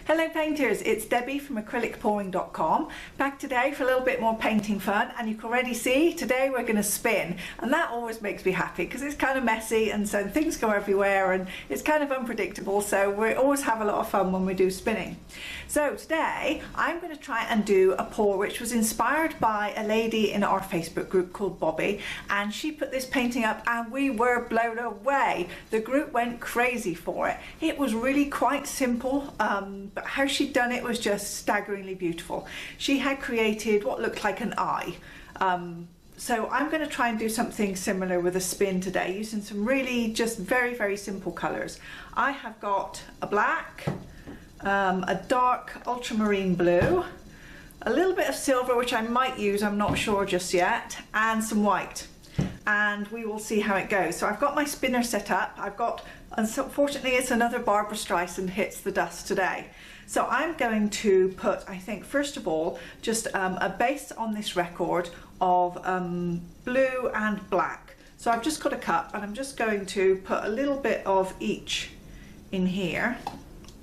Hello painters, it's Debbie from acrylicpouring.com, back today for a little bit more painting fun, and you can already see today we're going to spin, and that always makes me happy because it's kind of messy and so things go everywhere and it's kind of unpredictable, so we always have a lot of fun when we do spinning. So today I'm going to try and do a pour which was inspired by a lady in our Facebook group called Bobbi, and she put this painting up and we were blown away. The group went crazy for it. It was really quite simple, but how she'd done it was just staggeringly beautiful. She had created what looked like an eye. So I'm going to try and do something similar with a spin today using some really just very simple colours. I have got a black, a dark ultramarine blue, a little bit of silver which I might use, I'm not sure just yet, and some white. And we will see how it goes. So I've got my spinner set up. I've got, unfortunately it's another Barbara Streisand hits the dust today. So I'm going to put, I think first of all, just a base on this record of blue and black. So I've just got a cup and I'm just going to put a little bit of each in here.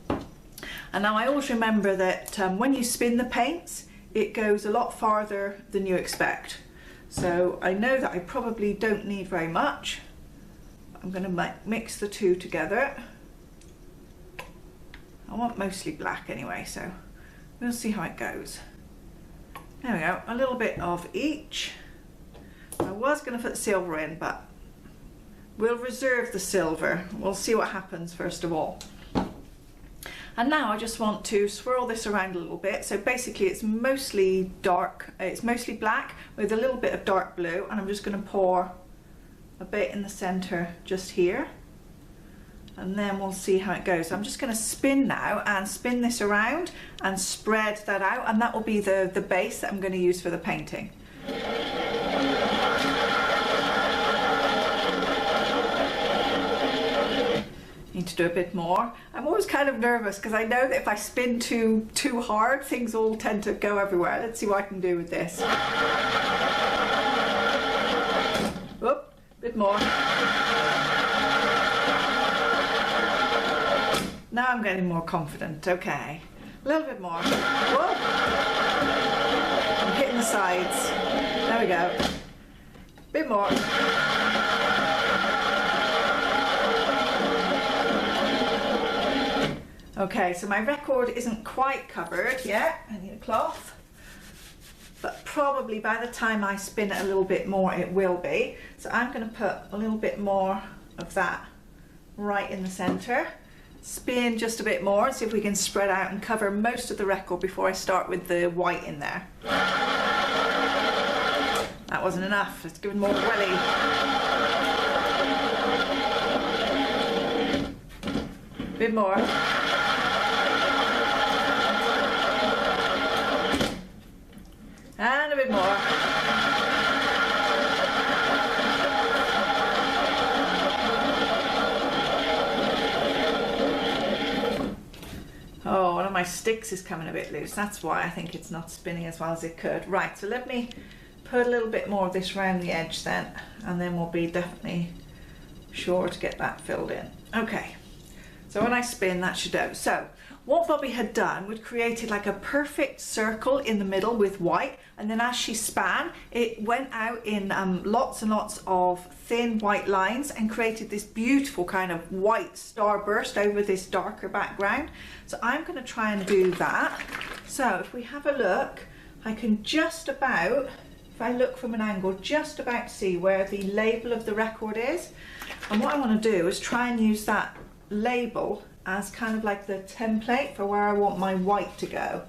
And now I always remember that when you spin the paints, it goes a lot farther than you expect. So I know that I probably don't need very much. I'm going to mix the two together. I want mostly black anyway, so we'll see how it goes. There we go, a little bit of each. I was going to put silver in, but we'll reserve the silver. We'll see what happens first of all. And now I just want to swirl this around a little bit. So basically it's mostly dark, it's mostly black with a little bit of dark blue, and I'm just going to pour a bit in the center just here, and then we'll see how it goes. So I'm just going to spin now and spin this around and spread that out, and that will be the base that I'm going to use for the painting. Need to do a bit more. I'm always kind of nervous because I know that if I spin too hard, things all tend to go everywhere. Let's see what I can do with this. Whoop, bit more. Now I'm getting more confident. Okay, a little bit more. Whoop. I'm hitting the sides. There we go. Bit more. Okay, so my record isn't quite covered yet. I need a cloth, but probably by the time I spin it a little bit more it will be. So I'm going to put a little bit more of that right in the center, spin just a bit more and see if we can spread out and cover most of the record before I start with the white in there. That wasn't enough, let's give it more welly. Bit more. And a bit more. Oh, one of my sticks is coming a bit loose. That's why I think it's not spinning as well as it could. Right, so let me put a little bit more of this around the edge then, and then we'll be definitely sure to get that filled in. Okay, so when I spin, that should do. So what Bobbi had done was created like a perfect circle in the middle with white, and then as she span, it went out in lots and lots of thin white lines and created this beautiful kind of white starburst over this darker background. So I'm going to try and do that. So if we have a look, I can just about, if I look from an angle, just about see where the label of the record is. And what I want to do is try and use that label as kind of like the template for where I want my white to go.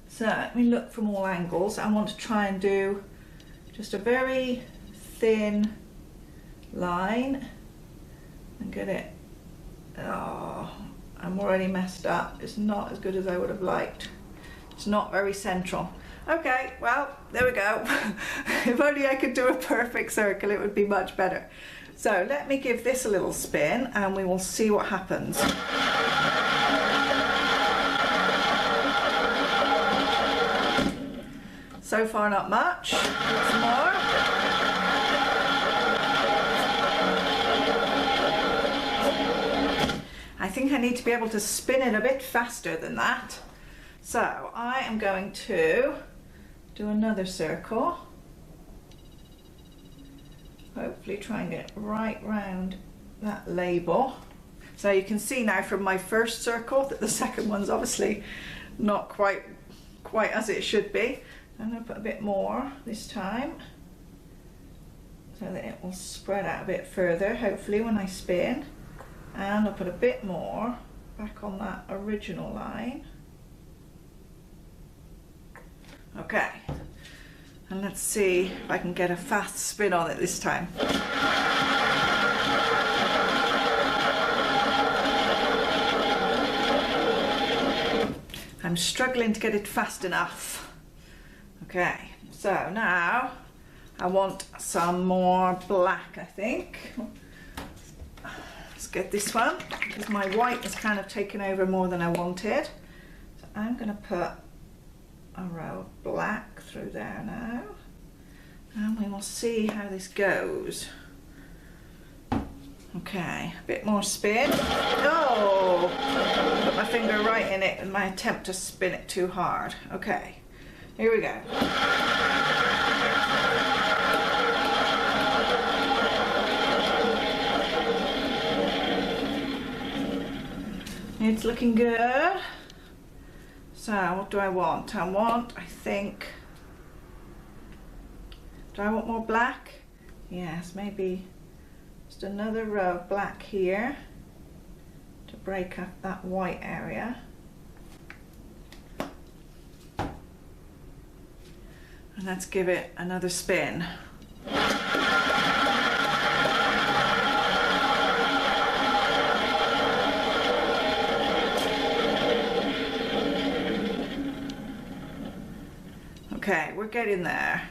So let me look from all angles. I want to try and do just a very thin line and get it. Oh, I'm already messed up. It's not as good as I would have liked. It's not very central. Okay, well, there we go. If only I could do a perfect circle, it would be much better. So let me give this a little spin and we will see what happens. So far not much. Some more. I think I need to be able to spin it a bit faster than that. So I am going to do another circle. Hopefully try and get it right round that label. So you can see now from my first circle that the second one's obviously not quite as it should be. I'm going to put a bit more this time so that it will spread out a bit further, hopefully, when I spin. And I'll put a bit more back on that original line. Okay, and let's see if I can get a fast spin on it this time. I'm struggling to get it fast enough. Okay, so now I want some more black, I think. Let's get this one, because my white has kind of taken over more than I wanted. So I'm going to put a row of black through there now, and we will see how this goes. Okay, a bit more spin. Oh, put my finger right in it in my attempt to spin it too hard. Okay, here we go. It's looking good. So what do I want? I think, do I want more black? Yes, maybe just another row of black here to break up that white area. And let's give it another spin. Okay, we're getting there.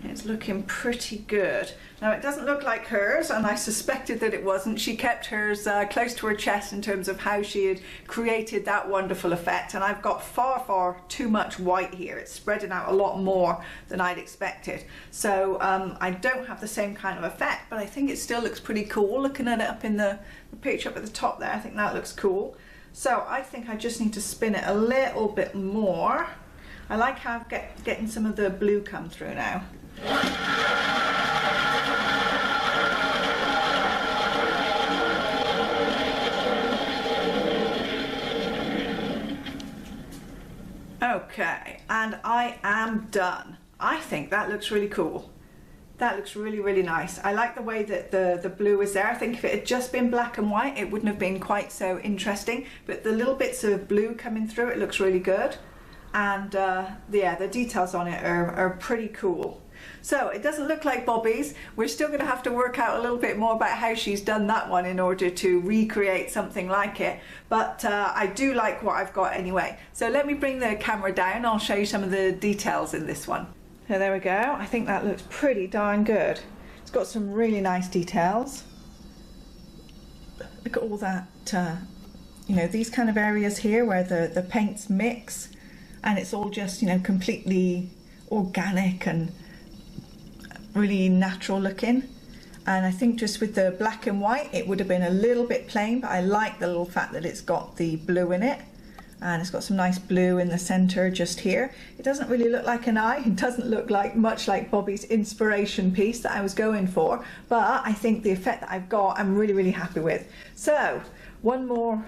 It's looking pretty good. Now it doesn't look like hers, and I suspected that it wasn't. She kept hers close to her chest in terms of how she had created that wonderful effect, and I've got far too much white here. It's spreading out a lot more than I'd expected. So I don't have the same kind of effect, but I think it still looks pretty cool. Looking at it up in the picture up at the top there, I think that looks cool. So I think I just need to spin it a little bit more. I like how I'm getting some of the blue come through now. Okay, and I am done. I think that looks really cool. That looks really nice. I like the way that the blue is there. I think if it had just been black and white, it wouldn't have been quite so interesting, but the little bits of blue coming through, it looks really good. And yeah, the details on it are pretty cool. So it doesn't look like Bobbi's. We're still going to have to work out a little bit more about how she's done that one in order to recreate something like it, but I do like what I've got anyway. So let me bring the camera down. I'll show you some of the details in this one. So there we go. I think that looks pretty darn good. It's got some really nice details. Look at all that, you know, these kind of areas here where the paints mix. And it's all just, you know, completely organic and really natural looking. And I think just with the black and white, it would have been a little bit plain, but I like the little fact that it's got the blue in it. And it's got some nice blue in the center just here. It doesn't really look like an eye. It doesn't look like much like Bobbi's inspiration piece that I was going for. But I think the effect that I've got, I'm really happy with. So one more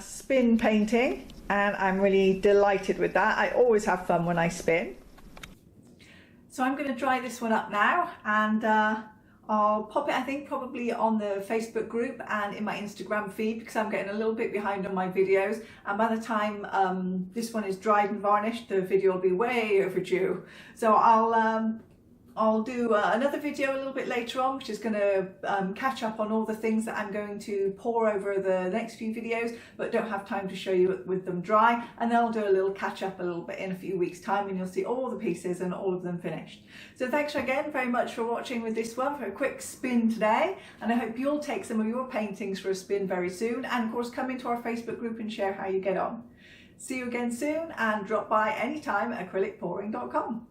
spin painting. And I'm really delighted with that. I always have fun when I spin. So I'm going to dry this one up now, and I'll pop it, I think, probably on the Facebook group and in my Instagram feed, because I'm getting a little bit behind on my videos, and by the time this one is dried and varnished, the video will be way overdue. So I'll do another video a little bit later on, which is going to catch up on all the things that I'm going to pour over the next few videos, but don't have time to show you with them dry. And then I'll do a little catch up a little bit in a few weeks' time, and you'll see all the pieces and all of them finished. So thanks again very much for watching with this one, for a quick spin today. And I hope you'll take some of your paintings for a spin very soon. And of course, come into our Facebook group and share how you get on. See you again soon, and drop by anytime at acrylicpouring.com.